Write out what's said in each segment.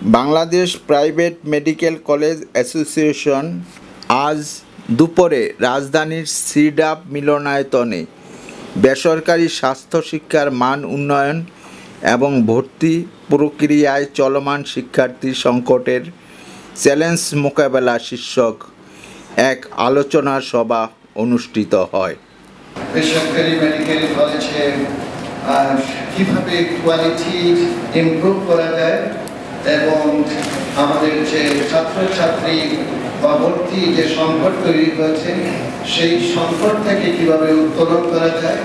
Bangladesh private medical college association আজ দুপুরে রাজধানীর সিডাপ মিলনায়তনে বেসরকারি স্বাস্থ্য শিক্ষার মান উন্নয়ন এবং ভর্তি প্রক্রিয়ায় চলমান শিক্ষার্থী সংকটের চ্যালেঞ্জ মোকাবেলা শীর্ষক এক আলোচনা সভা অনুষ্ঠিত হয়। বেসরকারি মেডিকেল কলেজে কীভাবে কোয়ালিটি ইমপ্রুভ করা যায় এবং আমাদের যে ছাত্রছাত্রী বা ভর্তি যে সংকট তৈরি হয়েছে সেই সংকট থেকে কীভাবে উত্তোলন করা যায়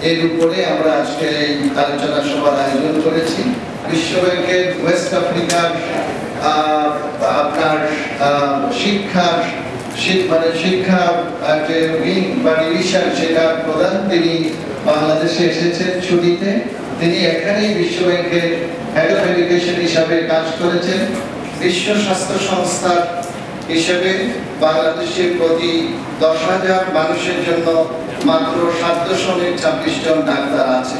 এর উপরে আমরা আজকে এই আলোচনা সভার আয়োজন করেছি। বিশ্বব্যাংকের ওয়েস্ট আফ্রিকার আপনার শিক্ষা যে উইং বা ডিভিশন সেটার প্রধান তিনি বাংলাদেশে এসেছেন ছুটিতে। তিনি এখানেই বিশ্বব্যাংকের হেড অফ এডুকেশন হিসাবে কাজ করেছেন। বিশ্ব স্বাস্থ্য সংস্থার হিসেবে বাংলাদেশের প্রতি 10,000 মানুষের জন্য মাত্র 7.26 জন ডাক্তার আছে,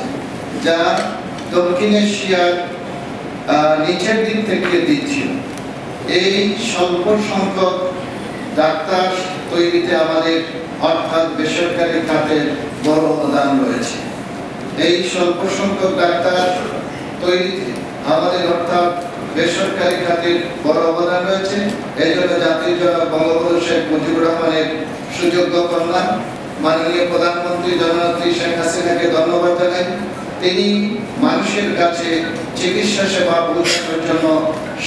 যা দক্ষিণ এশিয়ার নিচের দিক থেকে দ্বিতীয়। এই স্বল্প সংখ্যক ডাক্তার তৈরিতে আমাদের অর্থাৎ বেসরকারি খাতের বড় অবদান রয়েছে। এই স্বল্প সংখ্যক ডাক্তার তৈরিতে আমাদের অর্থাৎ বেসরকারি খাতের বড় অবদান রয়েছে। এই জন্য জাতির জনক বঙ্গবন্ধু শেখ মুজিবুর রহমানের সুযোগ্য কন্যা মাননীয় প্রধানমন্ত্রী জননেত্রী শেখ হাসিনাকে ধন্যবাদ জানাই। তিনি মানুষের কাছে চিকিৎসা সেবা পৌঁছানোর জন্য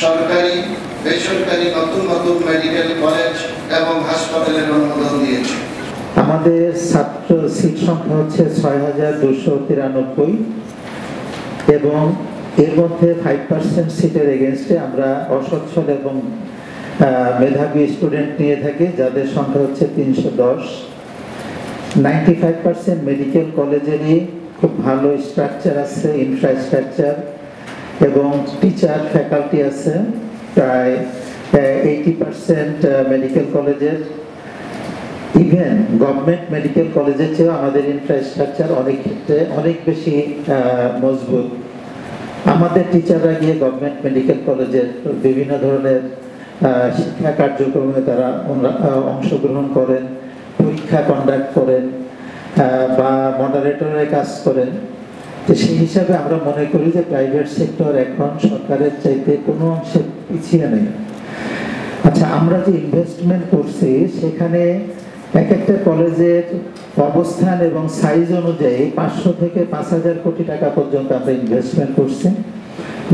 সরকারি বেসরকারি নতুন নতুন মেডিকেল কলেজ এবং হাসপাতালের অনুমোদন দিয়েছে। আমাদের ছাত্র সিট সংখ্যা হচ্ছে 6,293 এবং এর মধ্যে 5% সিটের এগেনস্টে আমরা অসচ্ছল এবং মেধাবী স্টুডেন্ট নিয়ে থাকি, যাদের সংখ্যা হচ্ছে 310। 95% মেডিকেল কলেজেরই খুব ভালো স্ট্রাকচার আছে, ইনফ্রাস্ট্রাকচার এবং টিচার ফ্যাকাল্টি আছে। প্রায় 80% মেডিকেল কলেজের, ইভেন গভর্নমেন্ট মেডিকেল কলেজের চেয়েও আমাদের ইনফ্রাস্ট্রাকচার অনেক ক্ষেত্রে অনেক বেশি মজবুত। আমাদের টিচাররা গিয়ে গভর্নমেন্ট মেডিকেল কলেজের বিভিন্ন ধরনের শিক্ষা কার্যক্রমে তারা অংশগ্রহণ করেন, পরীক্ষা কন্ডাক্ট করেন বা মডারেটরের কাজ করেন। তো সেই হিসাবে আমরা মনে করি যে প্রাইভেট সেক্টর এখন সরকারের চাইতে কোনো অংশে পিছিয়ে নেই। আচ্ছা, আমরা যে ইনভেস্টমেন্ট করছি সেখানে এক একটা কলেজের অবস্থান এবং সাইজ অনুযায়ী 500 থেকে 5,000 কোটি টাকা পর্যন্ত আমরা ইনভেস্টমেন্ট করছি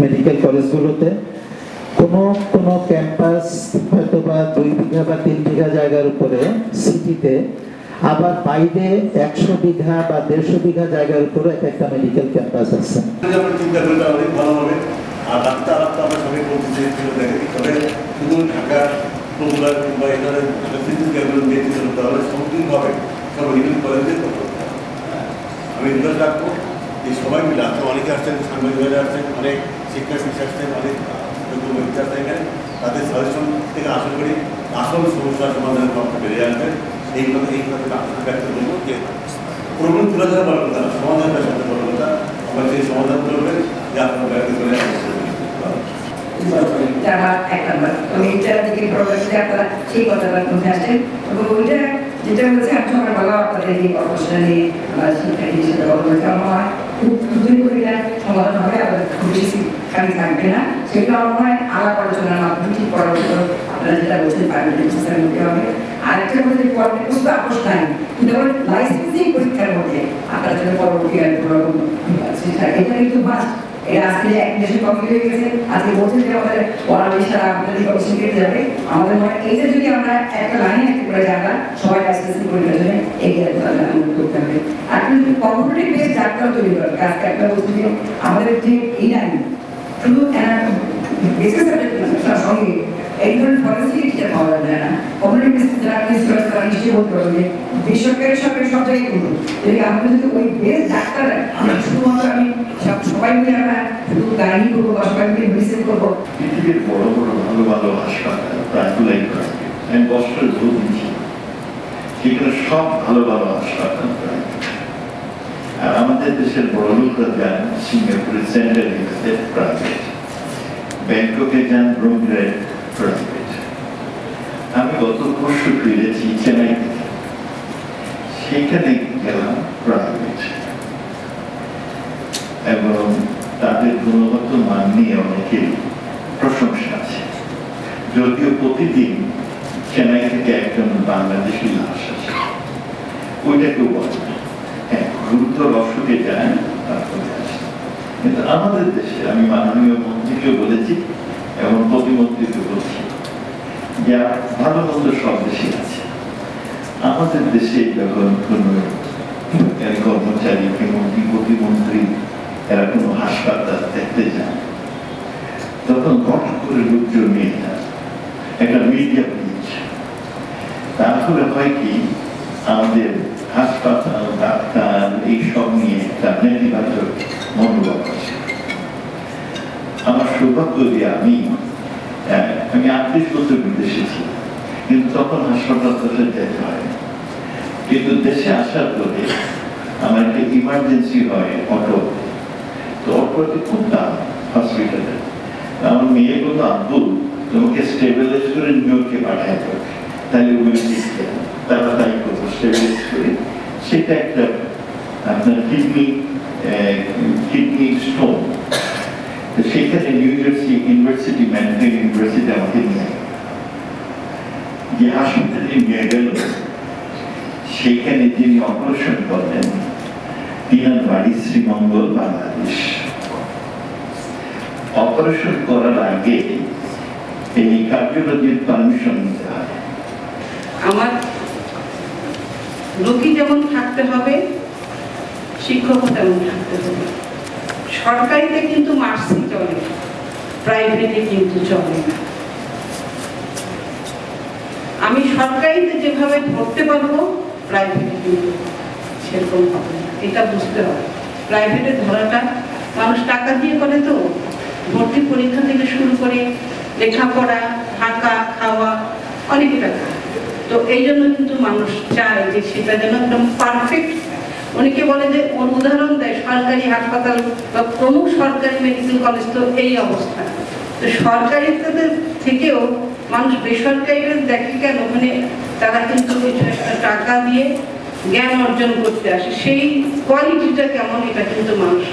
মেডিকেল কলেজগুলোতে। কোনো ক্যাম্পাস হয়তো বা 2 বিঘা বা 3 বিঘা জায়গার উপরে সিটিতে, আবার বাইরে 100 বিঘা বা 150 বিঘা জায়গার উপরে একটা মেডিকেল ক্যাম্পাস আছে। চিন্তা করলে অনেক ভালো হবে। আর ডাক্তার আমরা সবাই বলতে চেয়েছিল তবে শুধু ঢাকা পপুলার বা এখানে তাহলে সম্পূর্ণভাবে সব মেডিকেল কলেজে আমি রিকোয়েস্ট রাখবো এই সবাই মিলে আসছে, অনেকে আসছেন, সাংবাদিকরা আসছেন, অনেক শিক্ষার্থী আসছেন, অনেক ব্যক্তি আসছেন এখানে। তাদের সাজেশন থেকে আশা করি আসল সমস্যার সমাধানের পক্ষে বেরিয়ে আসবেন। এইভাবে ব্যক্ত করবো যে প্রবলেম তুলে ধরা বড় কথা, সমাধানটা সবচেয়ে বড় কথা। আমরা সেই সমাধান করবেন যে আপনার ব্যক্ত করে সেই কথাটা মধ্যে আসেন এবং ওইটা যেটা হচ্ছে আমি সকালবেলা আপনাদের এই অবস্থানে শিক্ষার্থী হিসেবে আমার হয় খুব দ্রুতই করে সমাধান হবে, আপনাদের খুব বেশি খালি থাকবে না। সেগুলো আমার হয় আলাপ আলোচনার মাধ্যমে ঠিক পরামর্শ আপনারা যেটা বলছেন প্রাইভেট সিস্টেম নিতে হবে। আরেকটা মধ্যে কোনো আপোষ নাই, কিন্তু আবার লাইসেন্সিং পরীক্ষার মধ্যে আপনারা জন্য পরবর্তী এটা কিন্তু মাস্ট। এরা আজকে এক দেশে কমপ্লিট হয়ে গেছে, আজকে বলছেন যে আমাদের ওয়ার্ল্ড সারা আপনাদের কমিশন কেটে যাবে। আমাদের মনে হয় এইটা যদি আমরা একটা লাইনে একটা করে যে আমরা সবাই লাইসেন্সিং পরীক্ষার জন্য এগিয়ে করতে হবে। আর কিন্তু কম্পিউটার বেস ডাক্তার তৈরি করবে। আজকে একটা বলছি যে আমাদের যে এই নাই শুধু বেসিক সাবজেক্ট সঙ্গে এই ধরনের ফরেন্সিক টিচার পাওয়া যাবে না। কমিউনিটি বেস যারা তারা নিশ্চয়ই বলতে পারবে যে বেসরকারি সরকারি সব জায়গায় করবো। যদি আমাদের যদি ওই বেস ডাক্তার আমরা শুধুমাত্র আমি সবাই মিলে আমরা শুধু গাড়ি করবো বা সবাই মিলে মেডিসিন করবো। পৃথিবীর বড় বড় ভালো ভালো হাসপাতাল প্রায় আমি বছরের ভুল দিচ্ছি, সেখানে সব ভালো ভালো হাসপাতাল প্রায়। আর আমাদের দেশের বড় লোকরা যান সিঙ্গাপুরের সেন্টার প্রাইভেট ব্যাংককে যান রোমে প্রাইভেট। আমি গত পরশু ফিরেছি চেন্নাই থেকে, সেখানে গেলাম প্রাইভেট, এবং তাদের গুণগত মান নিয়ে অনেকের প্রশংসা আছে। যদিও প্রতিদিন চেন্নাই থেকে একজন বাংলাদেশি লাশ আছে, ওইটা কেউ বলে না। হ্যাঁ, গুরুতর অসুখে যায় তারপরে আসে। কিন্তু আমাদের দেশে আমি মাননীয় মন্ত্রীকেও বলেছি এবং প্রতিমন্ত্রীকে বলছি, যা ভালো মন্দ সব দেশে আছে, আমাদের দেশে যখন কোনো কর্মচারী মন্ত্রী প্রতিমন্ত্রী এরা কোনো হাসপাতাল দেখতে যান, তখন হঠাৎ করে লোকজন নিয়ে যান, একটা মিডিয়া প্লিজ। তারপরে হয় কি, আমাদের হাসপাতাল ডাক্তার এইসব নিয়ে একটা নেতিবাচক মনোভাব আছে। আমার সৌভাগ্য যে আমি 38 বছর বিদেশে ছিলাম, কিন্তু তখন হাসপাতাল যেতে হয়। কিন্তু দেশে আসার পরে আমার একটা ইমার্জেন্সি হয় অটো, তো অটোতে খুব দাম হসপিটালে। আমার মেয়ে বলতো, আব্বু তোমাকে স্টেবিলাইজ করে নিউ ইয়র্কে পাঠায় হবে, তাহলে ওগুলো দেখতে তারা তাই করবো, স্টেবিলাইজ করে। সেটা একটা আপনার কিডনি স্টোন, সেখানে new jersey university management university আমাকে নিয়ে যে হাসপাতালে নিয়ে গেল, সেখানে যিনি অপারেশন করলেন তিনার বাড়ি শ্রীমঙ্গল, বাংলাদেশ। অপারেশন করার আগে এই কার্ডিওলজির পারমিশন নিতে হয়। আমার রোগী যেমন থাকতে হবে, শিক্ষকও তেমন থাকতে হবে। সরকারিতে কিন্তু মার্সি চলে, প্রাইভেটে কিন্তু চলে না। আমি সরকারিতে যেভাবে ধরতে পারবো, প্রাইভেটে কিন্তু সেরকম হবে না, এটা বুঝতে হবে। প্রাইভেটে ধরাটা মানুষ টাকা দিয়ে করে, তো ভর্তি পরীক্ষা থেকে শুরু করে লেখাপড়া, থাকা, খাওয়া, অনেক টাকা। তো এই জন্য কিন্তু মানুষ চায় যে সেটা যেন একদম পারফেক্ট। অনেকে বলে যে ওর উদাহরণ দেয় সরকারি হাসপাতাল বা প্রমুখ সরকারি মেডিকেল কলেজ, তো এই অবস্থা। তো সরকারি থেকেও মানুষ বেসরকারিতে দেখে কেন? মানে তারা কিন্তু টাকা দিয়ে জ্ঞান অর্জন করতে আসে, সেই কোয়ালিটিটা কেমন এটা কিন্তু মানুষ